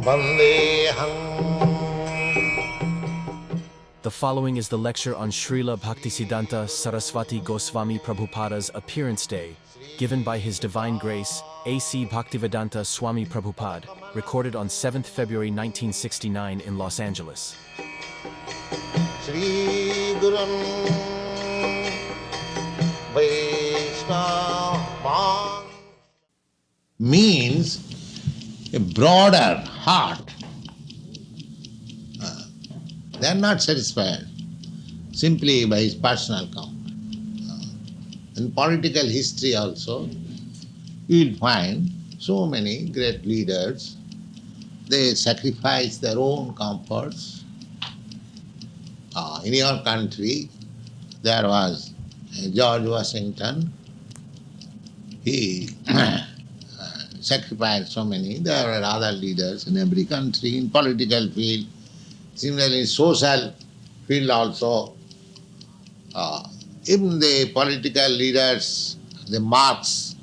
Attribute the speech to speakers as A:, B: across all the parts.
A: The following is the lecture on Srila Bhaktisiddhanta Sarasvati Gosvāmī Prabhupāda's Appearance Day, given by His Divine Grace, A.C. Bhaktivedanta Swami Prabhupada, recorded on 7th February 1969 in Los Angeles.
B: Means a broader heart. They are not satisfied simply by his personal comfort. In political history also, you will find so many great leaders, they sacrifice their own comforts. In your country, there was George Washington. He sacrificed so many. There were other leaders in every country, in political field. Similarly, in social field also. Even the political leaders, the Marx,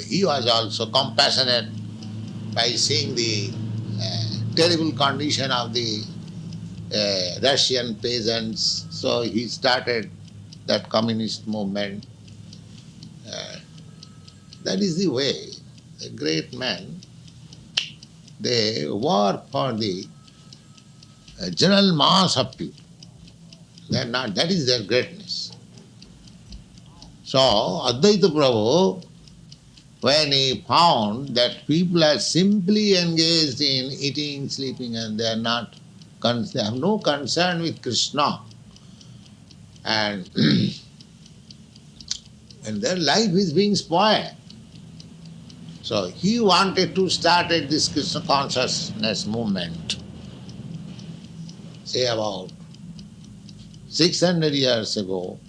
B: he was also compassionate by seeing the terrible condition of the Russian peasants. So he started that communist movement. That is the way a great man, they work for the general mass of people. They are not, that is their greatness. So Advaita Prabhu, when he found that people are simply engaged in eating, sleeping, and they have no concern with Krishna, and their life is being spoiled. So he wanted to start this Krishna consciousness movement, say about 600 years ago.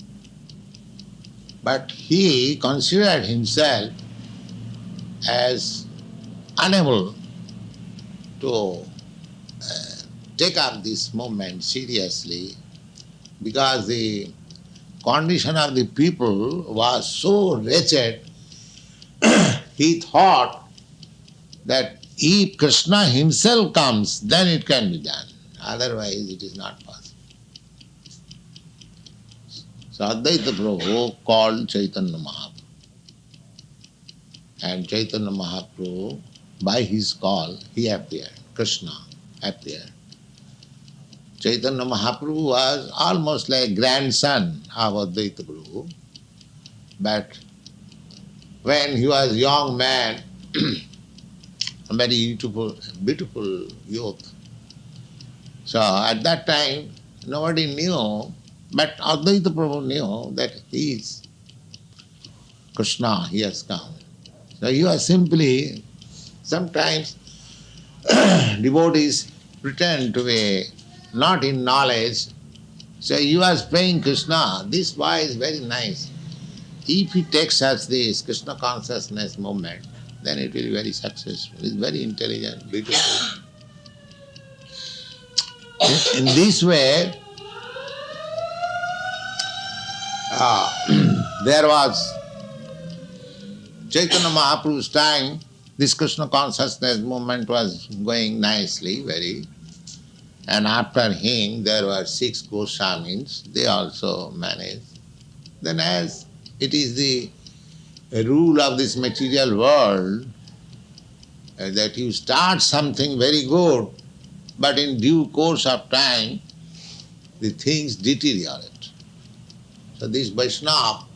B: But he considered himself as unable to take up this movement seriously because the condition of the people was so wretched. He thought that if Krishna himself comes, then it can be done. Otherwise it is not possible. So Advaita Prabhu called Chaitanya Mahaprabhu. And Chaitanya Mahaprabhu, by his call, he appeared. Krishna appeared. Chaitanya Mahaprabhu was almost like grandson of Advaita Prabhu. But when he was a young man, a very beautiful youth. So at that time, nobody knew, but Advaita Prabhu knew that he is Krishna, he has come. So he was simply, sometimes devotees pretend to be not in knowledge. So he was praying Krishna, this boy is very nice. If he takes us this Krishna consciousness movement, then it will be very successful. He is very intelligent, beautiful. In this way, there was Chaitanya Mahaprabhu's time, this Krishna consciousness movement was going nicely, very. And after him, there were 6 Gosvamis, they also managed. Then as it is the rule of this material world that you start something very good, but in due course of time, the things deteriorate. So this Vaishnava,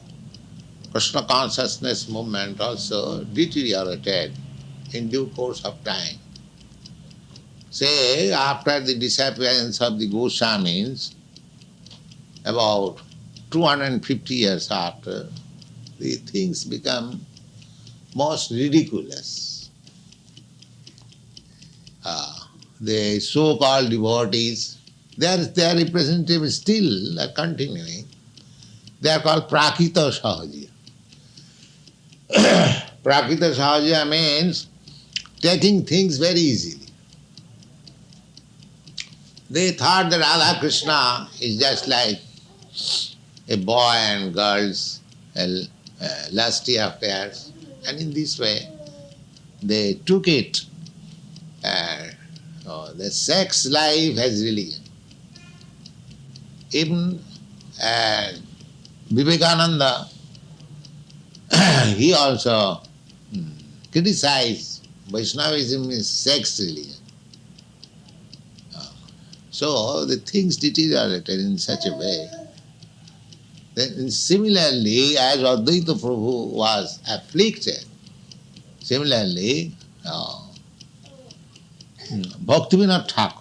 B: Krishna consciousness movement also deteriorated in due course of time. Say, after the disappearance of the Gosvamis, about 250 years after, the things become most ridiculous. The so-called devotees, their representatives still are continuing. They are called Prakita Sahaja. Prakita Sahaja means taking things very easily. They thought that Radha Krishna is just like a boy and girls, lusty affairs. And in this way, they took it. The sex life as religion. Even Vivekananda, he also criticized Vaishnavism is sex religion. So the things deteriorated in such a way. Then similarly, as Advaita Prabhu was afflicted, similarly, Bhaktivinoda Thakur,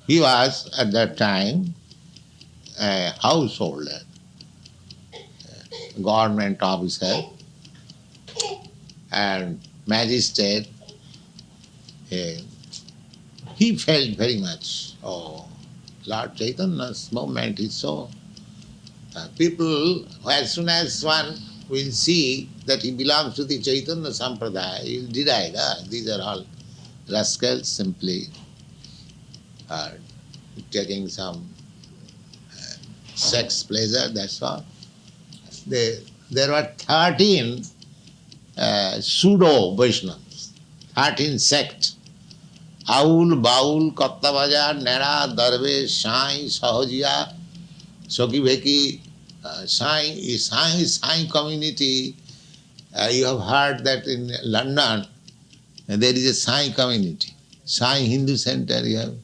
B: he was at that time a householder, government officer and magistrate. He felt very much, Lord Chaitanya's movement is so. People, as soon as one will see that he belongs to the Chaitanya Sampradaya, he will deride, these are all rascals simply taking some sex pleasure, that's all. There were 13 pseudo Vaishnavas, 13 sects. Aul, Baul, Kattavaja, Nera, Darve, Sai, Sahajiya, Soki Bheki, Sai community. You have heard that in London there is a Sai community. Sai Hindu Center you have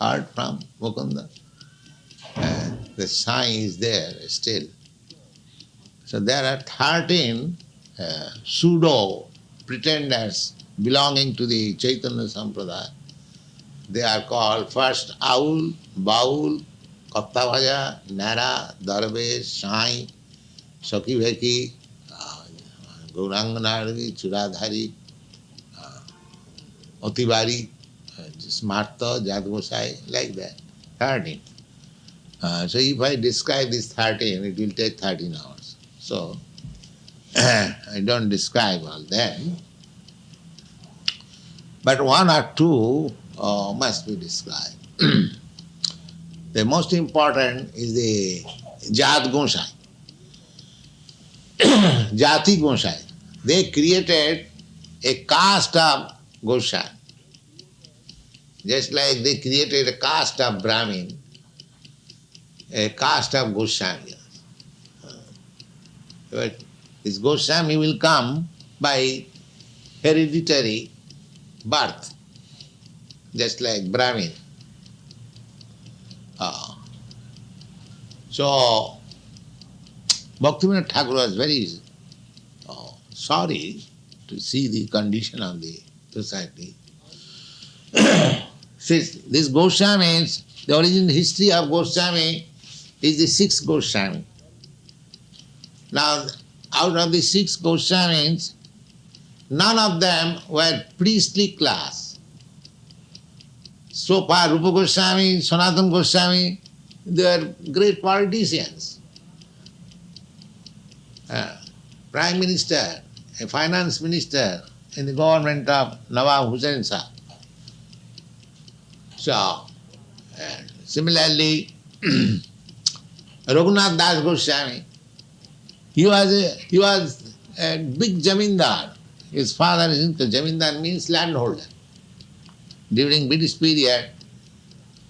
B: heard from Mukunda. The Sai is there still. So there are 13 pseudo pretenders belonging to the Chaitanya Sampradaya. They are called first Aul, Baul, Kattavaja, Nara, Darve, Sai, Saki Bheki, Gauranganari, Churadhari, Otibari, Smarta, Jadgosai, like that. 13. So if I describe this 13, it will take 13 hours. So I don't describe all them. But one or two must be described. The most important is the Jat Gosai. Jati Gosai. They created a caste of Gosai. Just like they created a caste of Brahmin, a caste of Goswami. But this Goswami will come by hereditary birth, just like Brahmin. So, Bhaktivinoda Thakur was very sorry to see the condition of the society. This Goswamis, the original history of Goswami is the 6 Goswami. Now, out of the 6 Goswamis, none of them were priestly class. So far, Rupa Goswami, Sanatana Goswami, they were great politicians. Prime Minister, a finance minister in the government of Nawab Hussain Shah. So, similarly, Raghunath Das Goswami, he was a big jamindar. His father is jamindar means landholder. During British period,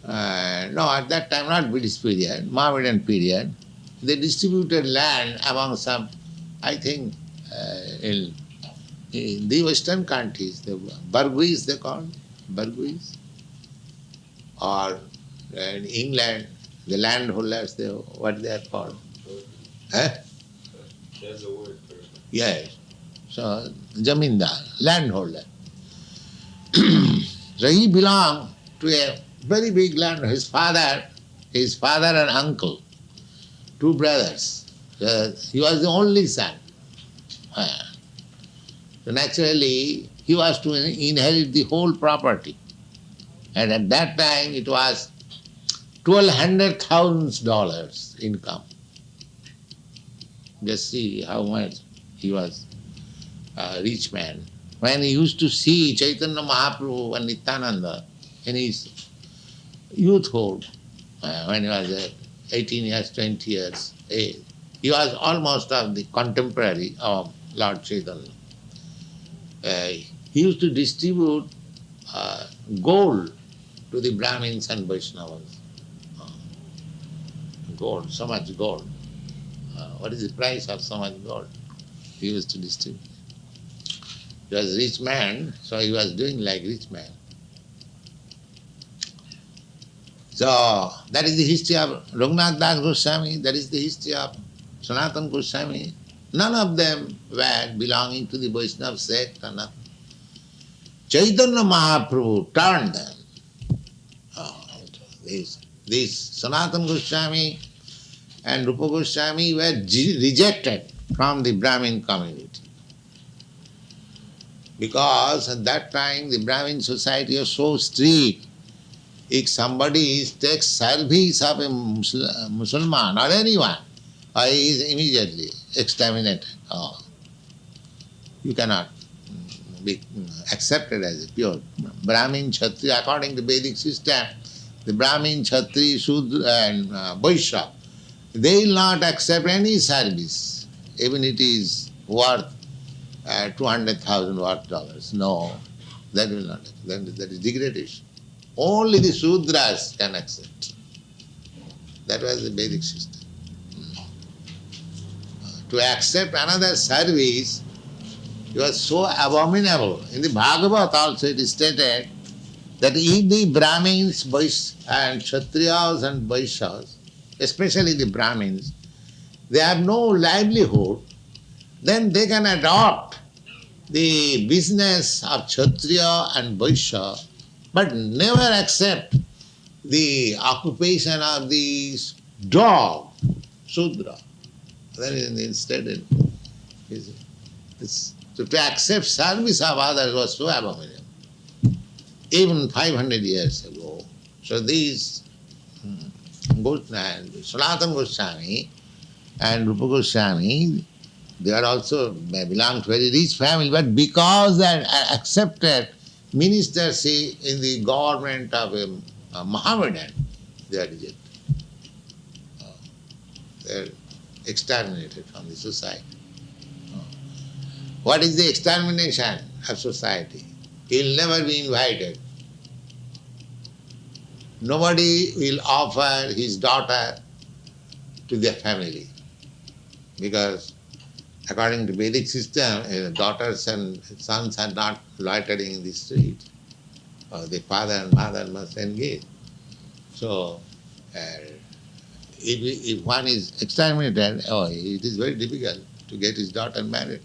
B: no, at that time not British period, Mohammedan period, they distributed land among some, I think, in the western countries, the Burguese they called, Burguese, or in England, the landholders, what they are called.
C: There's a word for it.
B: Yes. So, jamindar, landholder. So he belonged to a very big land. His father and uncle, 2 brothers. So he was the only son. So naturally, he was to inherit the whole property. And at that time, it was $1,200,000 income. Just see how much he was a rich man. When he used to see Chaitanya Mahaprabhu and Nityananda in his youthhood, when he was 18 years, 20 years age, he was almost of the contemporary of Lord Chaitanya. he used to distribute gold to the Brahmins and Vaishnavas. Gold, so much gold. What is the price of so much gold? He used to distribute. He was a rich man, so he was doing like rich man. So that is the history of Raghunath Das Goswami, that is the history of Sanatana Goswami. None of them were belonging to the Vaishnava sect or nothing. Chaitanya Mahaprabhu turned them. These Sanatana Goswami and Rupa Goswami were rejected from the Brahmin community. Because at that time the Brahmin society was so strict. If somebody takes service of a Muslim or anyone, he is immediately exterminated. You cannot be accepted as a pure Brahmin, Kshatriya. According to Vedic system, the Brahmin, Kshatriya, Shudra and Vaishya, they will not accept any service, even it is worth $200,000 worth. No, that will not accept. That is degradation. Only the Sudras can accept. That was the Vedic system. To accept another service, it was so abominable. In the Bhagavad also it is stated that if the Brahmins and Kshatriyas and Vaishyas, especially the Brahmins, they have no livelihood, then they can adopt the business of Kshatriya and Vaishya, but never accept the occupation of the dog, Sudra. Then instead, so to accept service of others was so abominable. Even 500 years ago. So these Sanatana Goswami and Rupa Goswami, they are also belong to a very rich family, but because they accepted ministership in the government of a Mohammedan, they are rejected. They are exterminated from the society. What is the extermination of society? He will never be invited. Nobody will offer his daughter to their family, because according to Vedic system, daughters and sons are not loitering in the street. The father and mother must engage. So, if one is exterminated, it is very difficult to get his daughter married.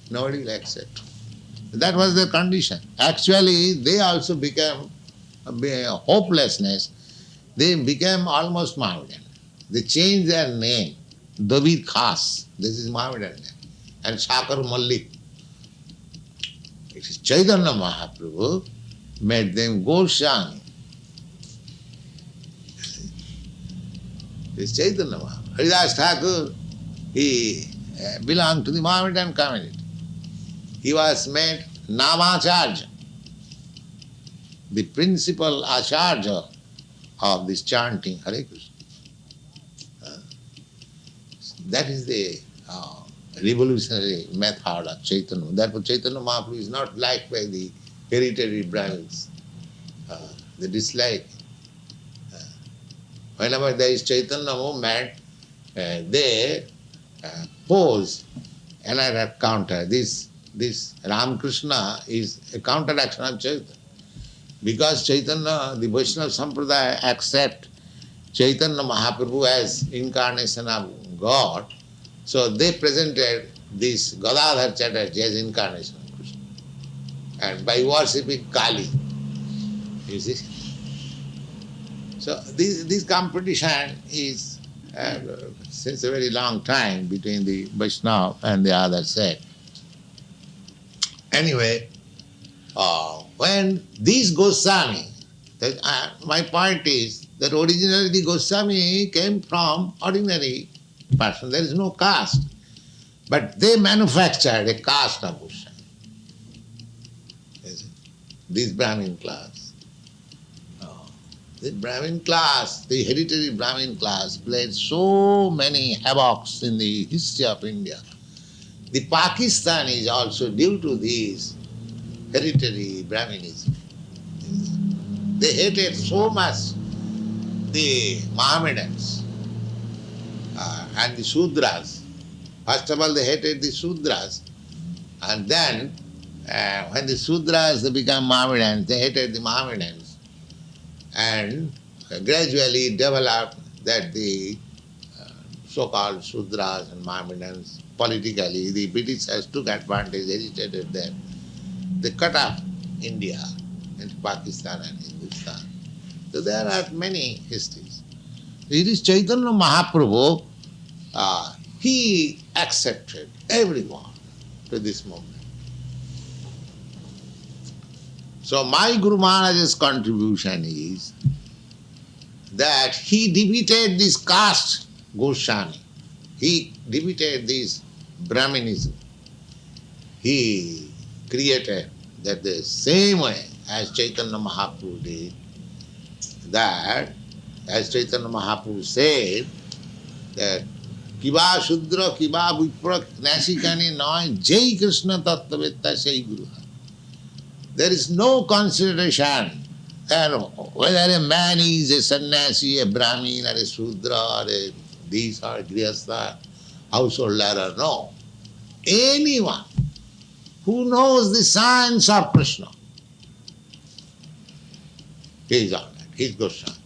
B: Nobody will accept. That was their condition. Actually, they also became hopelessness. They became almost Mohammedan. They changed their name. David Khas, this is Mohammedan name. And Shakar Malik. It is Chaitanya Mahaprabhu made them Gosvāmī. It is Chaitanya Mahaprabhu. Haridas Thakur, he belonged to the Mohammedan community. He was made Namacharya, the principal Acharya of this chanting Hare Krishna. That is the revolutionary method of Chaitanya. Therefore Chaitanya Mahaprabhu is not liked by the hereditary Brahmins. They dislike. Whenever there is Chaitanya movement, they pose another counter. This Ramakrishna is a counteraction of Chaitanya. Because Chaitanya, the Vaishnava Sampradaya accept Chaitanya Mahaprabhu as incarnation of God, so they presented this Gadadhar Chatterjee as incarnation of Krishna. And by worshipping Kali, you see. So this competition is since a very long time between the Vaishnava and the other sect. Anyway, when these Gosvāmī, my point is that originally the Gosvāmī came from ordinary person. There is no caste. But they manufactured a caste of Gosvāmī. This Brahmin class. The Brahmin class, the hereditary Brahmin class played so many havocs in the history of India. The Pakistan is also due to this hereditary Brahminism. They hated so much the Mohammedans and the Sudras. First of all, they hated the Sudras, and then when the Sudras became Mohammedans, they hated the Mohammedans, and gradually developed that the so-called Sudras and Mohammedans, politically, the Britishers took advantage, agitated them. They cut off India into Pakistan and Hindustan. So there are many histories. It is Chaitanya Mahaprabhu, he accepted everyone to this movement. So my Guru Maharaj's contribution is that he defeated this caste Gosvāmī. He defeated this Brahminism. He created that the same way as Chaitanya Mahaprabhu did, that as Chaitanya Mahaprabhu said, that Kiva Shudra, Kiva Vipra, Nasikani Noy, Jai Krishna Tattvetta Sai Guru. There is no consideration that whether a man is a sannyasi, a brahmin, or a Shudra, or a this or grihastha, householder, or no. Anyone who knows the science of Krishna, he is all right. He is Gosvāmī.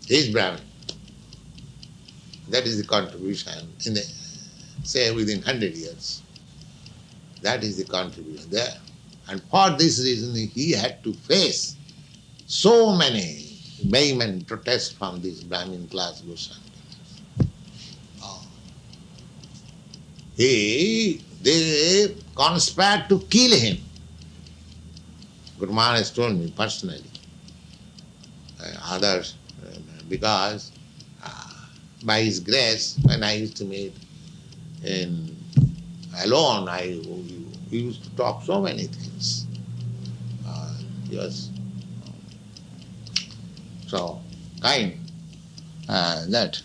B: He is Brahmin. That is the contribution in the, say, within 100 years. That is the contribution there. And for this reason, he had to face so many vehement protests from this Brahmin class Gosvāmī. They conspired to kill him. Guru Maharaj told me personally. Others, because by his grace, when I used to meet alone, he used to talk so many things. He was so kind that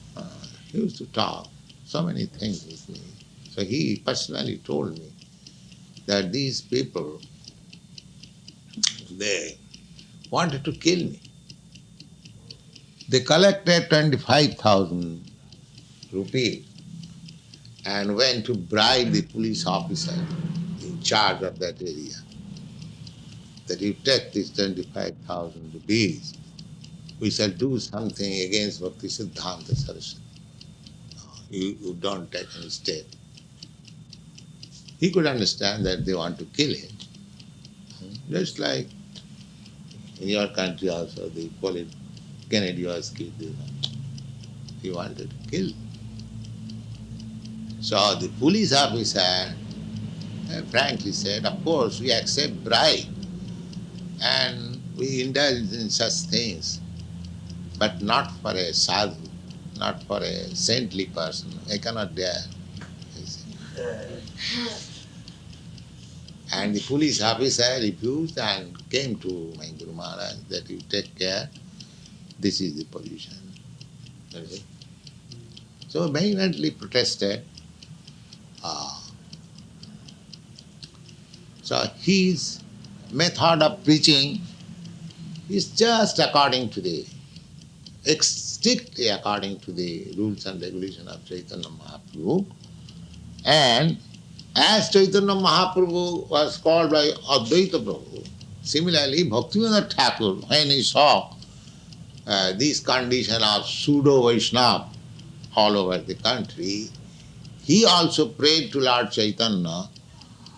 B: he used to talk so many things with me. So he personally told me that these people, they wanted to kill me. They collected 25,000 rupees and went to bribe the police officer in charge of that area, that you take this 25,000 rupees, we shall do something against Bhaktisiddhanta Sarasvati. You don't take any step. He could understand that they want to kill him. Just like in your country also, the Kennedy was killed. He wanted to kill. So the police officer frankly said, of course we accept bribe and we indulge in such things, but not for a sadhu, not for a saintly person. I cannot dare. And the police officer refused and came to my Guru Maharaj that you take care, this is the position. So vehemently protested. So his method of preaching is just according to strictly according to the rules and regulations of Chaitanya Mahaprabhu. And as Chaitanya Mahaprabhu was called by Advaita Prabhu, similarly Bhaktivinoda Thakur, when he saw this condition of pseudo-Vaishnava all over the country, he also prayed to Lord Chaitanya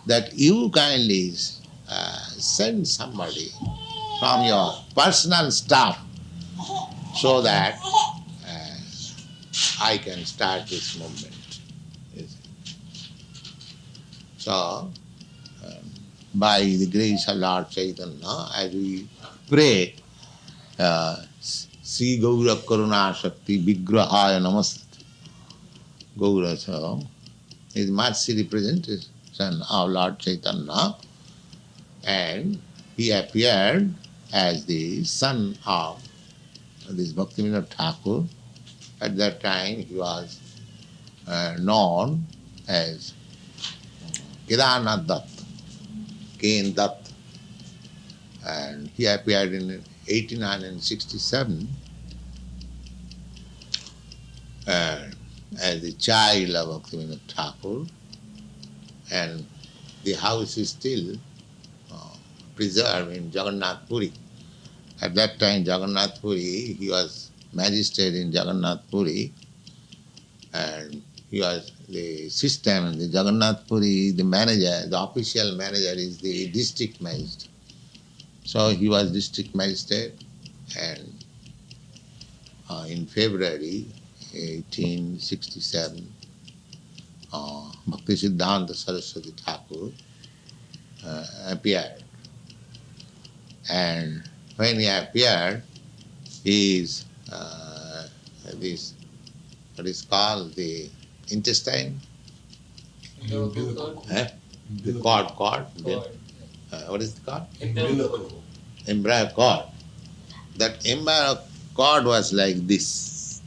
B: that you kindly send somebody from your personal staff so that I can start this movement. So, by the grace of Lord Chaitanya, as we pray, Sri Gaura Karuna Shakti Vigrahaya Namaste. Gaura so is mercy representation of Lord Chaitanya, and he appeared as the son of this Bhaktivinoda Thakur. At that time he was known as Kedarnath Datta. K.N. Dutt, and he appeared in 1867 as the child of Bhaktivinoda Thakur, and the house is still preserved in Jagannath Puri. At that time, Jagannath Puri, he was magistrate in Jagannath Puri, and he was the system in the Jagannath Puri, the manager, the official manager is the district magistrate. So he was district magistrate, and in February 1867, Bhaktisiddhanta Sarasvati Thakur appeared. And when he appeared, his this what is called the intestine, the cord. What is it called? Embryo cord. That embryo cord was like this.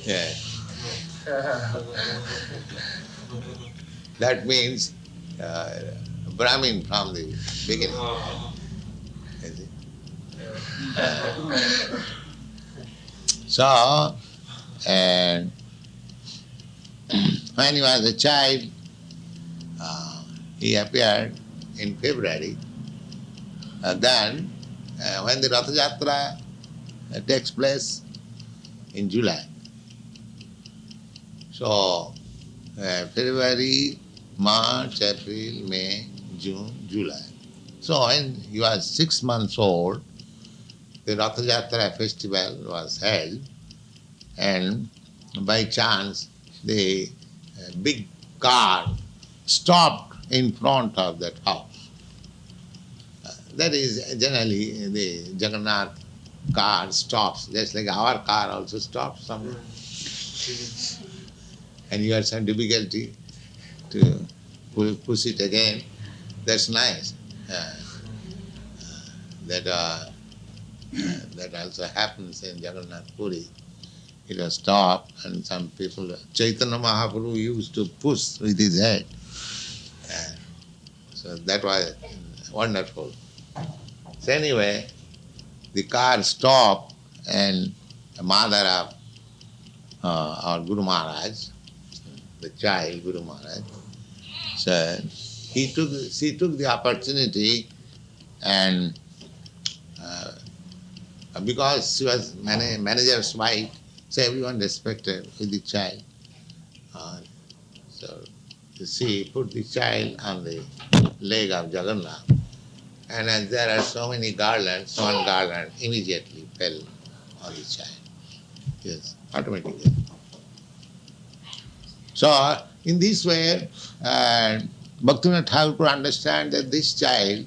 B: Yeah. That means Brahmin from the beginning. So, and when he was a child, he appeared in February. Then, when the Rath Yatra takes place in July. So, February, March, April, May, June, July. So when he was 6 months old, the Rath Yatra festival was held, and by chance the big car stopped in front of that house. That is generally the Jagannath car stops, just like our car also stops somewhere. And you had some difficulty to push it again. That's nice. That also happens in Jagannath Puri. It was stopped, and some people, Chaitanya Mahaprabhu used to push with his head. So that was wonderful. So anyway, the car stopped, and the mother of our Guru Maharaj, the child Guru Maharaj, said she took the opportunity, and because she was manager's wife, so everyone respected the child. So she put the child on the leg of Jagannath, and as there are so many garlands, one garland immediately fell on the child. Yes, automatically. So in this way, Bhaktivinoda Thakur could understand that this child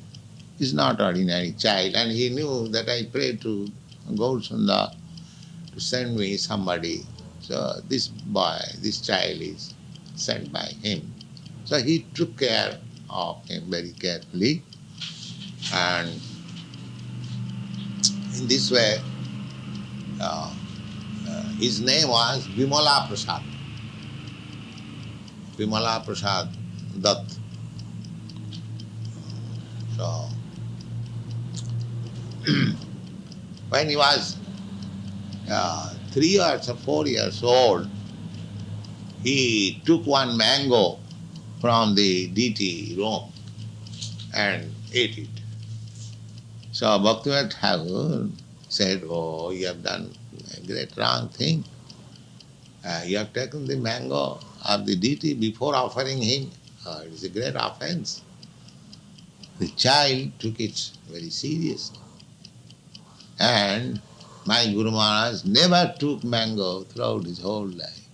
B: is not ordinary child, and he knew that I prayed to Gaurasundar to send me somebody. So this boy, this child is sent by him. So he took care of him very carefully, and in this way, his name was Vimala Prasad. Vimala Prasad Dutt. So, when he was 3 years or 4 years old, he took one mango from the deity room and ate it. So Bhaktivinoda Thakur said, "Oh, you have done a great wrong thing. You have taken the mango of the deity before offering him. It is a great offense." The child took it very seriously. And my Guru Maharaj never took mango throughout his whole life.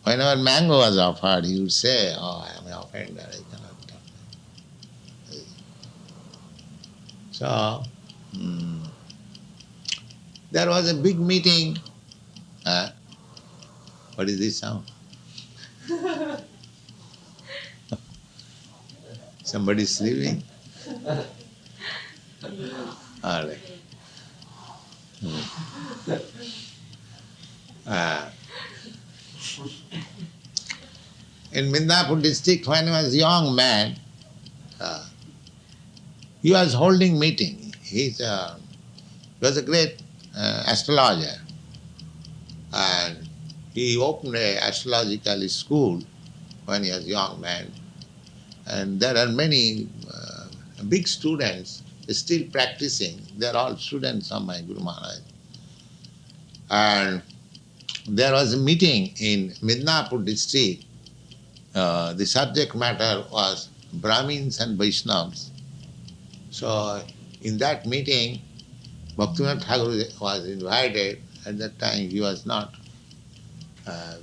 B: Whenever mango was offered, he would say, "Oh, I am an offender, I cannot take it." So, there was a big meeting. What is this sound? Somebody sleeping? All right. In Midnapur district, when I was a young man, He was holding meeting. He was a great astrologer, and he opened a astrological school when he was a young man. And there are many big students still practicing. They are all students of my Guru Maharaj. And there was a meeting in Midnapur district. The subject matter was Brahmins and Vaishnavas. So in that meeting, Bhaktivinoda Thakur was invited. At that time he was not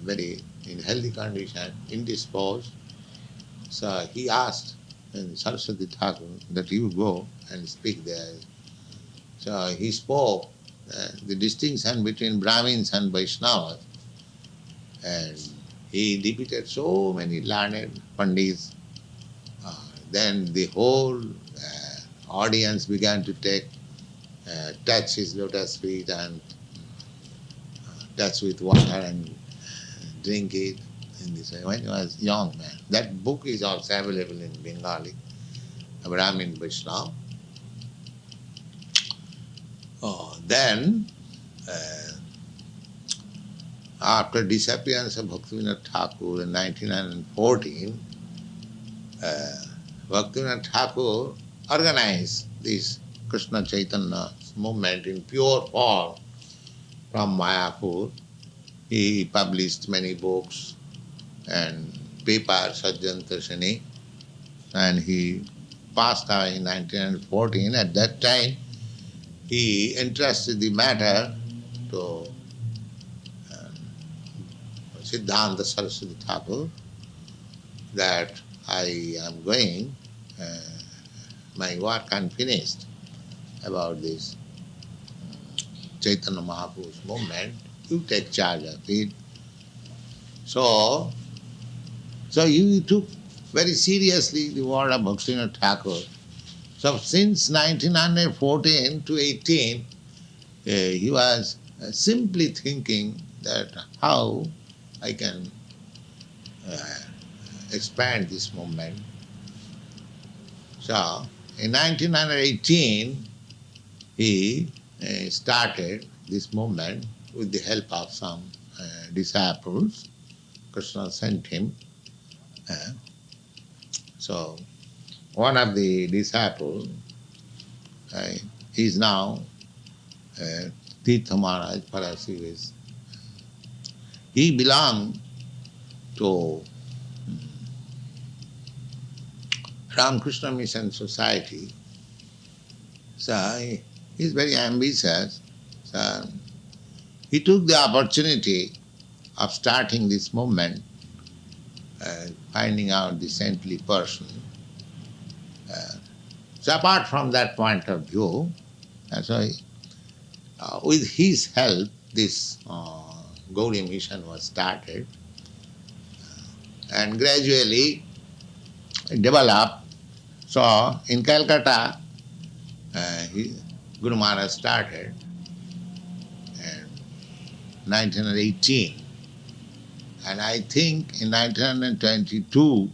B: very in healthy condition, indisposed. So he asked Sarasvati Thakur that he would go and speak there. So he spoke the distinction between Brahmins and Vaishnavas, and he defeated so many learned pandits. Then the whole audience began to touch his lotus feet and touch with water and drink it in this way when he was young man. That book is also available in Bengali, Brahmin Vaishnava. Then, after disappearance of Bhaktivinoda Thakur in 1914, Bhaktivinoda Thakur organized this Krishna Chaitanya movement in pure form from Mayapur. He published many books and papers, Sajjantashani, and he passed away in 1914. At that time, he entrusted the matter to Siddhanta Saraswati Thakur that I am going, my work unfinished about this Chaitanya Mahaprabhu's movement, you take charge of it. So you took very seriously the word of Bhaktivinoda Thakur. So since 1914 to 18, he was simply thinking that how I can expand this movement. So in 1918, he started this movement with the help of some disciples. Krishna sent him. So one of the disciples is now Tirtha Maharaj Parasivis. He belonged to Ramakrishna Mission Society. So he is very ambitious. So he took the opportunity of starting this movement, finding out the saintly person. So apart from that point of view, with his help, this Gauriya mission was started, and gradually it developed. So in Calcutta, Guru Maharaj started in 1918, and I think in 1922,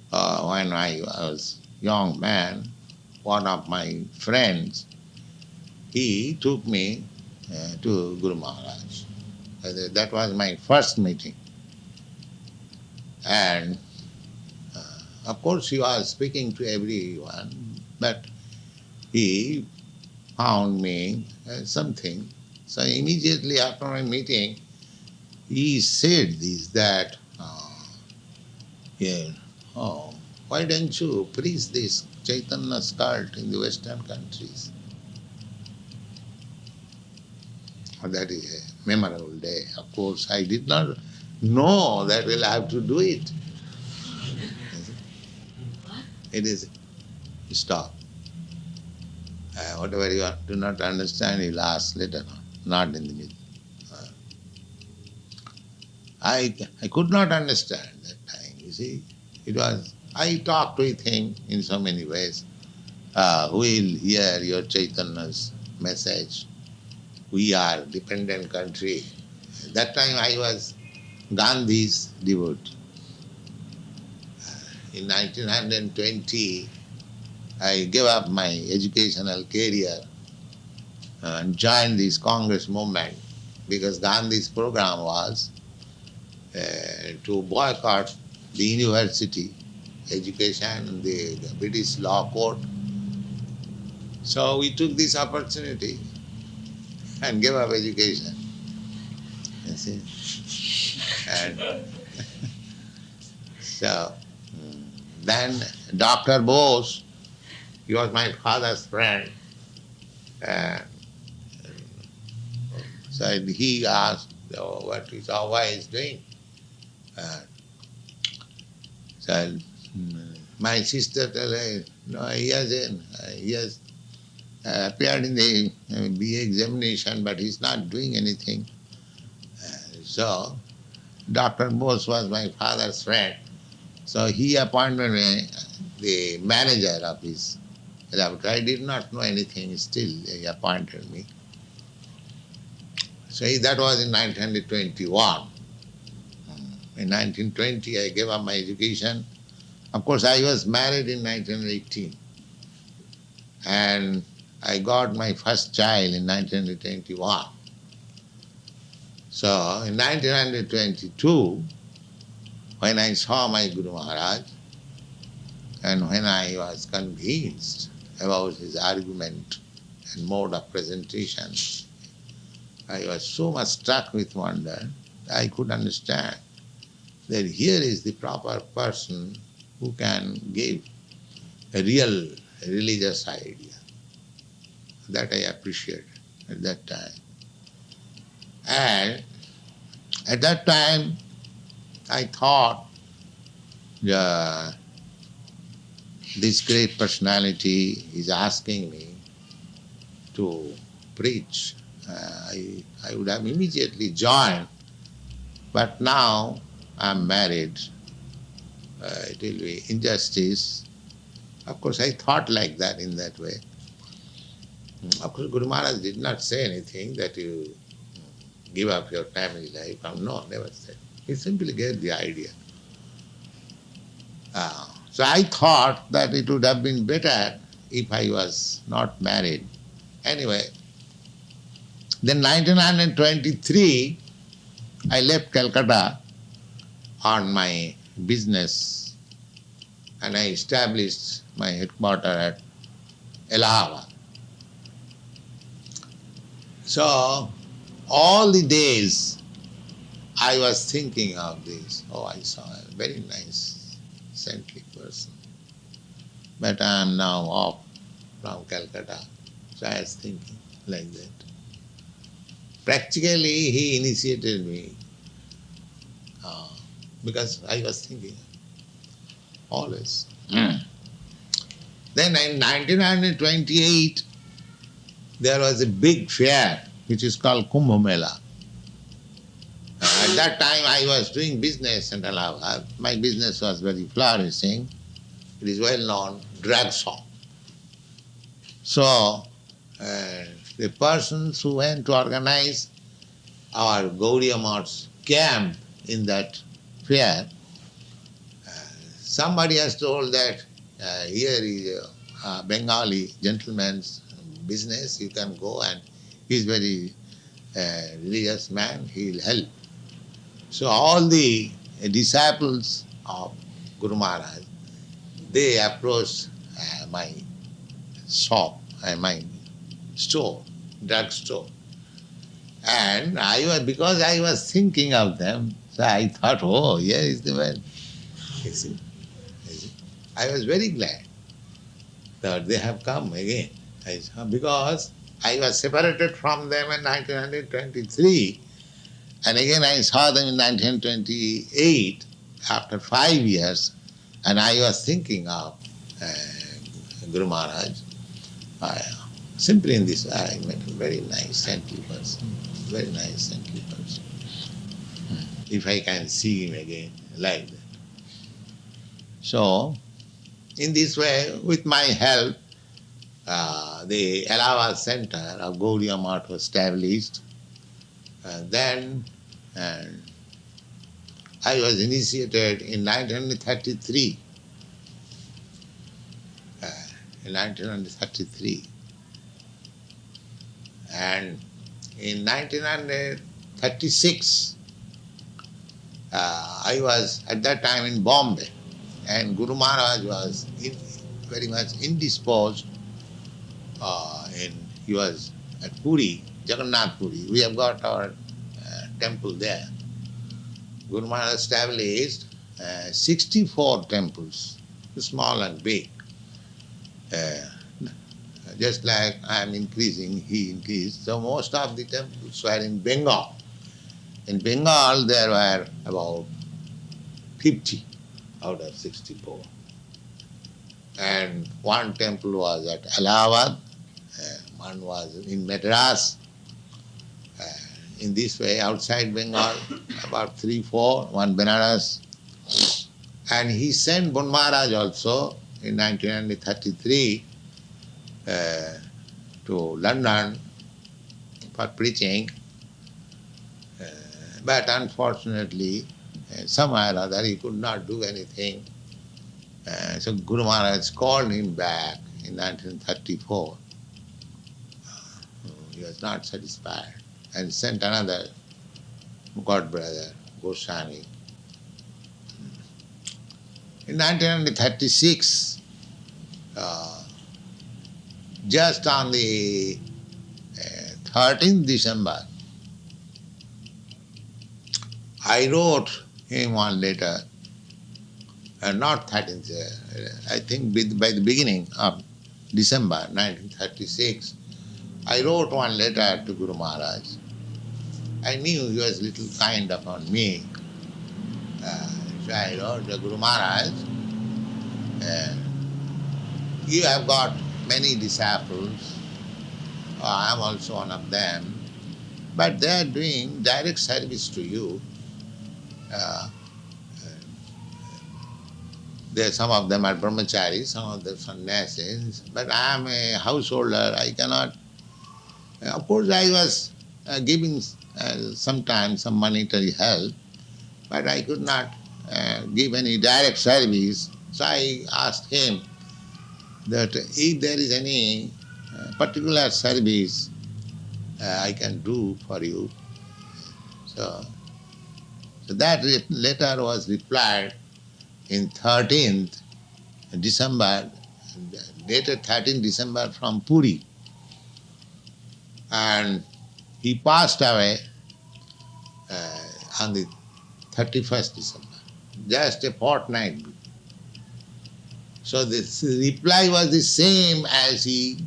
B: when I was young man, one of my friends, he took me to Guru Maharaj. That was my first meeting. And of course he was speaking to everyone, but he found me something. So immediately after my meeting, he said this, that, why don't you preach this Chaitanya's cult in the Western countries? That is a memorable day. Of course, I did not know that we'll have to do it. It is, stop. Whatever you do not understand, you'll ask later on, not in the middle. I could not understand that time, you see. I talked with him in so many ways. Who will hear your Chaitanya's message? We are a dependent country. That time I was Gandhi's devotee. In 1920, I gave up my educational career and joined this Congress movement because Gandhi's program was to boycott the university education, the British law court. So we took this opportunity and gave up education. You see? And so then Dr. Bose, he was my father's friend, so he asked what is why he's doing. So my sister told her, no, he has appeared in the BA examination, but he's not doing anything. So Dr. Bose was my father's friend. So he appointed me the manager of his laboratory. I did not know anything, still he appointed me. So that was in 1921. In 1920 I gave up my education. Of course I was married in 1918 and I got my first child in 1921. So in 1922, when I saw my Guru Maharaj and when I was convinced about his argument and mode of presentation, I was so much struck with wonder, I could understand that here is the proper person who can give a real religious idea. That I appreciated at that time. And at that time, I thought this great personality is asking me to preach. I would have immediately joined, but now I'm married. It will be injustice. Of course, I thought like that in that way. Of course, Guru Maharaj did not say anything that you give up your family life. No, never said. He simply gave the idea. So I thought that it would have been better if I was not married. Anyway, then 1923, I left Calcutta on my business and I established my headquarters at Allahabad. So all the days I was thinking of this. Oh, I saw a very nice, saintly person. But I am now off from Calcutta. So I was thinking like that. Practically, he initiated me because I was thinking always. Then in 1928, there was a big fair which is called Kumbh Mela. At that time I was doing business in Allahabad. My business was very flourishing. It is well known, drug shop. So the persons who went to organize our Gaudiya Math's camp in that fair, somebody has told that here is a Bengali gentleman's business, you can go and he is very religious man, he will help. So all the disciples of Guru Maharaj, they approached my shop, my store, drug store. And because I was thinking of them, so I thought, oh, here is the man. You see? I was very glad that they have come again. Because I was separated from them in 1923, and again I saw them in 1928, after 5 years, and I was thinking of Guru Maharaj. Simply in this way, I met a very nice, saintly person. Very nice, saintly person. If I can see him again, like that. So, in this way, with my help, the Allahabad Center of Gaudiya Math was established. Then I was initiated in 1933. In in 1933. And in 1936, I was at that time in Bombay, and Guru Maharaj was very much indisposed. He was at Puri, Jagannath Puri. We have got our temple there. Guru Maharaj established 64 temples, small and big. Just like I am increasing, he increased. So most of the temples were in Bengal. In Bengal there were about 50 out of 64. And one temple was at Allahabad, one was in Madras. In this way, outside Bengal, about 3, 4, one Benares. And he sent Bon Maharaj also in 1933 to London for preaching. But unfortunately, somehow or other he could not do anything. So Guru Maharaj called him back in 1934. He was not satisfied and sent another god brother, Gosvāmī. In 1936, just on the 13th December, I wrote him one letter, not 13th, I think by the beginning of December 1936, I wrote one letter to Guru Maharaj. I knew he was a little kind upon me. So I wrote to Guru Maharaj, you have got many disciples, I am also one of them, but they are doing direct service to you. Some of them are brahmacharis, some of them sannyasis, but I am a householder, I cannot. Of course, I was giving sometimes some monetary help, but I could not give any direct service. So I asked him that if there is any particular service I can do for you. So that letter was replied in 13th December, dated 13th December from Puri. And he passed away on the 31st December, just a fortnight. So this reply was the same as he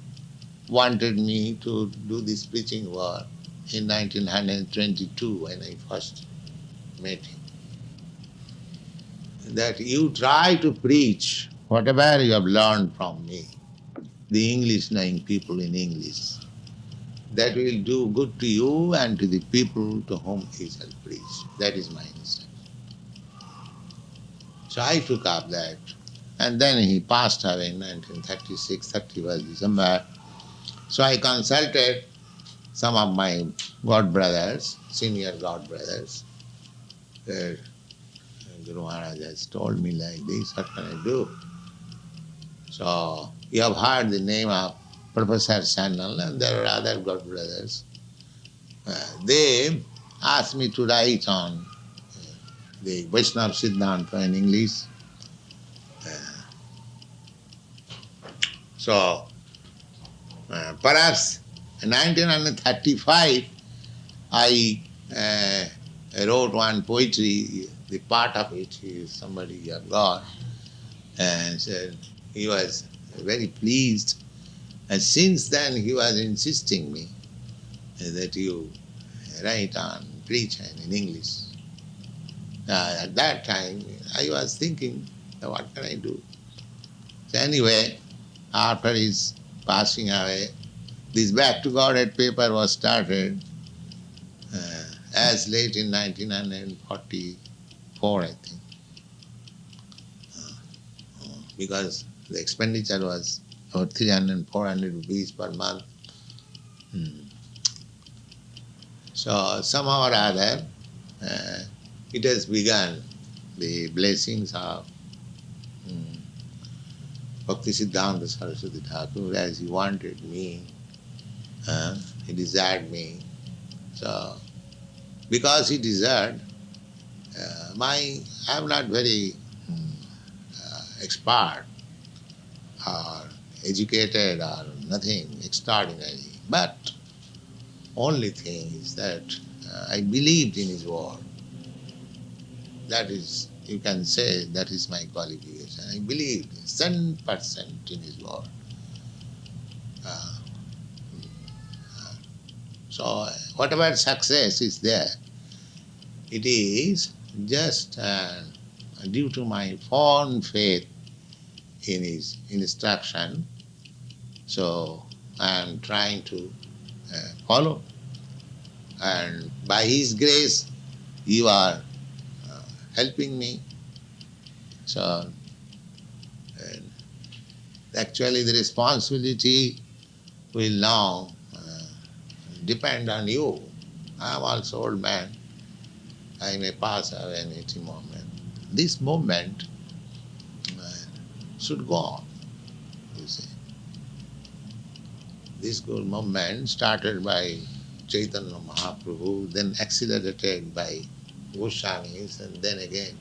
B: wanted me to do this preaching work in 1922 when I first met him. That you try to preach whatever you have learned from me, the English-knowing people in English. That will do good to you and to the people to whom he shall preach. That is my instruction. So I took up that. And then he passed away in 1936, 31st December. So I consulted some of my god brothers, senior god brothers. Guru Maharaj has told me like this, what can I do? So you have heard the name of Professor Sannal, and there are other god brothers. They asked me to write on the Vaishnava Siddhanta in English. So perhaps in 1935 I wrote one poetry, the part of it is somebody you have got, and said he was very pleased. And since then he was insisting me that you write on, preach in English. At that time I was thinking, what can I do? So anyway, after his passing away, this Back to Godhead paper was started as late in 1944, I think. Because the expenditure was about 300 and 400 rupees per month. So somehow or other, it has begun, the blessings of Bhaktisiddhanta Sarasvati Thakur, as he wanted me, he desired me. So, because he desired, I am not very expert or educated or nothing extraordinary. But only thing is that I believed in his word. That is, you can say, that is my qualification. I believed 100% in his word. So whatever success is there, it is just due to my fond faith in his instruction. So I am trying to follow. And by his grace, you are helping me. So actually the responsibility will now depend on you. I am also old man. I may pass away at any moment. This movement should go on, you see. This good movement started by Chaitanya Mahaprabhu, then accelerated by Gosvamis, and then again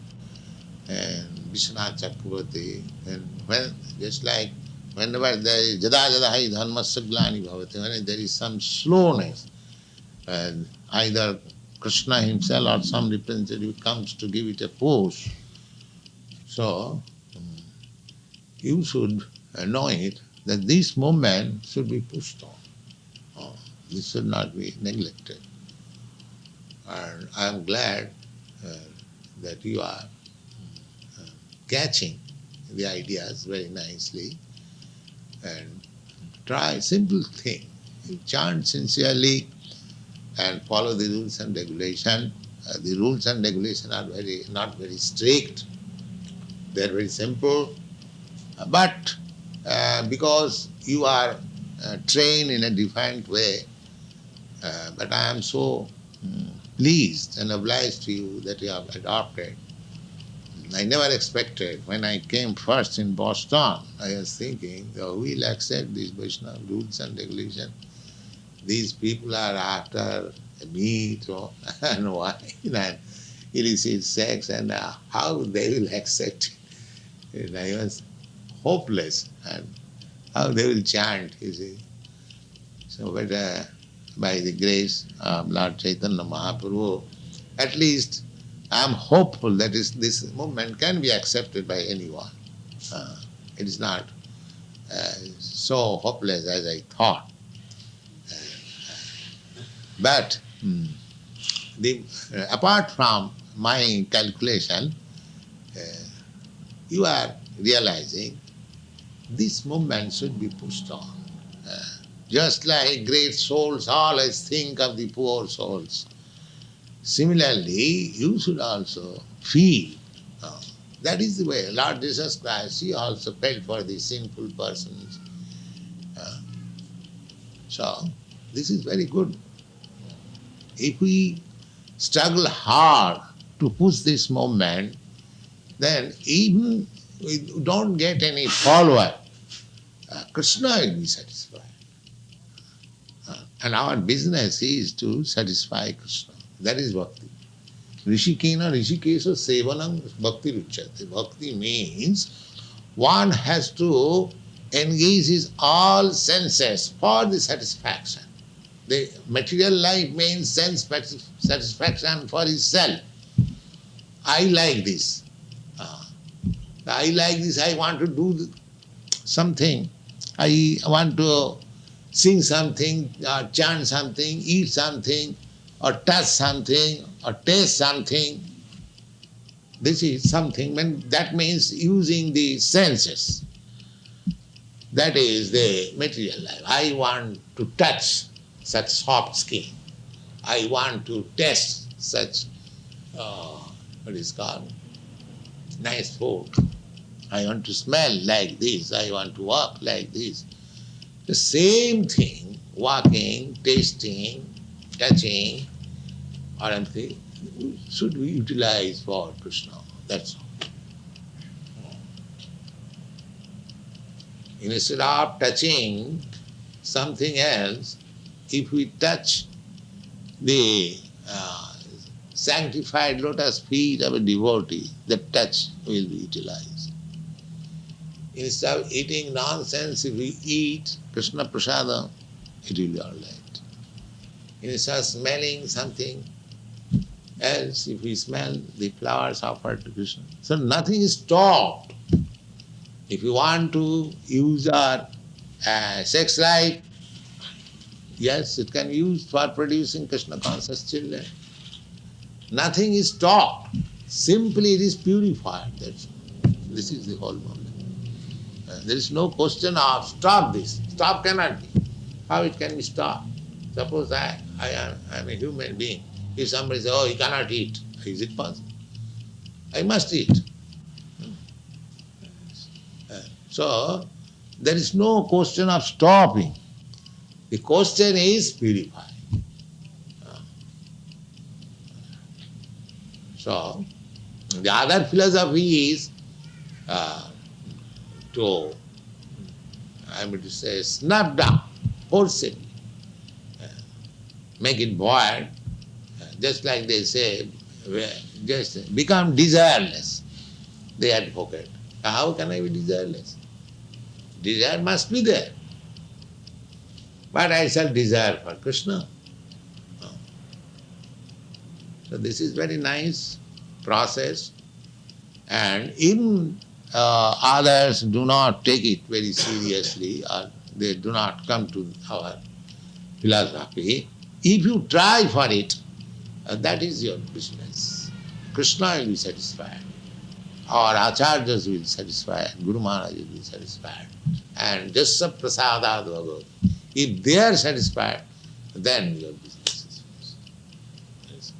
B: and Vishwanath Chakravarti. And when, just like whenever there is jada jada hai dharmasya glani bhavati, when there is some slowness, and either Krishna himself or some representative comes to give it a push. So you should know it, that this movement should be pushed on. This should not be neglected. And I am glad that you are catching the ideas very nicely, and try simple thing. You chant sincerely and follow the rules and regulation. The rules and regulation are not very strict. They are very simple. But because you are trained in a different way, but I am so pleased and obliged to you that you have adopted. I never expected, when I came first in Boston, I was thinking, oh, we'll accept these Vaishnava rules and regulations. These people are after meat and wine and illicit sex, and how they will accept it. And I was hopeless, and how they will chant, you see. So, but by the grace of Lord Chaitanya Mahaprabhu, at least I am hopeful that this movement can be accepted by anyone. It is not so hopeless as I thought. But apart from my calculation, you are realizing this movement should be pushed on. Just like great souls always think of the poor souls, similarly, you should also feel. That is the way Lord Jesus Christ, he also felt for the sinful persons. So, this is very good. If we struggle hard to push this movement, then even we don't get any follower, Krishna will be satisfied. And our business is to satisfy Krishna. That is bhakti. Rishikena rishikesa sevanam bhakti ruchyate. Bhakti means one has to engage his all senses for the satisfaction. The material life means sense satisfaction for himself. I like this. I like this, I want to do something. I want to sing something, or chant something, eat something, or touch something, or taste something. This is something, that means using the senses. That is the material life. I want to touch such soft skin. I want to taste such, what is called, nice food. I want to smell like this. I want to walk like this. The same thing, walking, tasting, touching, or anything, should we utilize for Krishna. That's all. Instead of touching something else, if we touch the sanctified lotus feet of a devotee, that touch will be utilized. Instead of eating nonsense, if we eat Krishna Prasada, it will be all right. Instead of smelling something else, if we smell the flowers offered to Krishna. So nothing is stopped. If you want to use our sex life, yes, it can be used for producing Krishna conscious children. Nothing is stopped. Simply it is purified. This is the whole moment. There is no question of stop this. Stop cannot be. How it can be stopped? Suppose I am a human being. If somebody says, oh, you cannot eat, is it possible? I must eat. So, there is no question of stopping. The question is purifying. So, the other philosophy is to, I would say, snap down, forcibly, make it void, just like they say, just become desireless, they advocate. How can I be desireless? Desire must be there. But I shall desire for Krishna. So this is very nice process, and even others do not take it very seriously, or they do not come to our philosophy. If you try for it, that is your business. Krishna will be satisfied. Our Acharyas will be satisfied, Guru Maharaj will be satisfied. And just prasadad bhagavat. If they are satisfied, then your business is finished.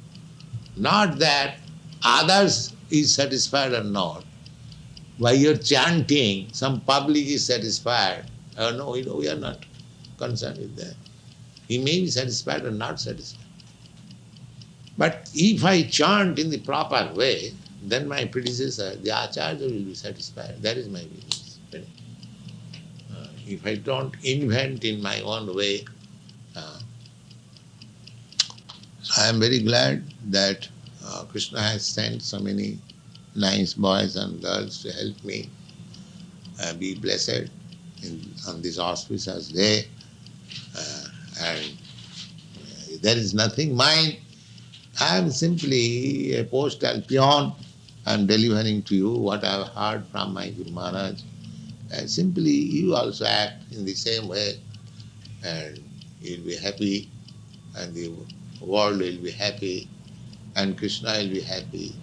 B: Not that others is satisfied or not. By your chanting, some public is satisfied. No, we are not concerned with that. He may be satisfied or not satisfied. But if I chant in the proper way, then my predecessor, the Acharya, will be satisfied. That is my business. If I don't invent in my own way, I am very glad that Krishna has sent so many nice boys and girls to help me be blessed on this auspicious day. And there is nothing mine. I am simply a postal peon. I am delivering to you what I have heard from my Guru Maharaj. And simply you also act in the same way, and you will be happy, and the world will be happy, and Krishna will be happy.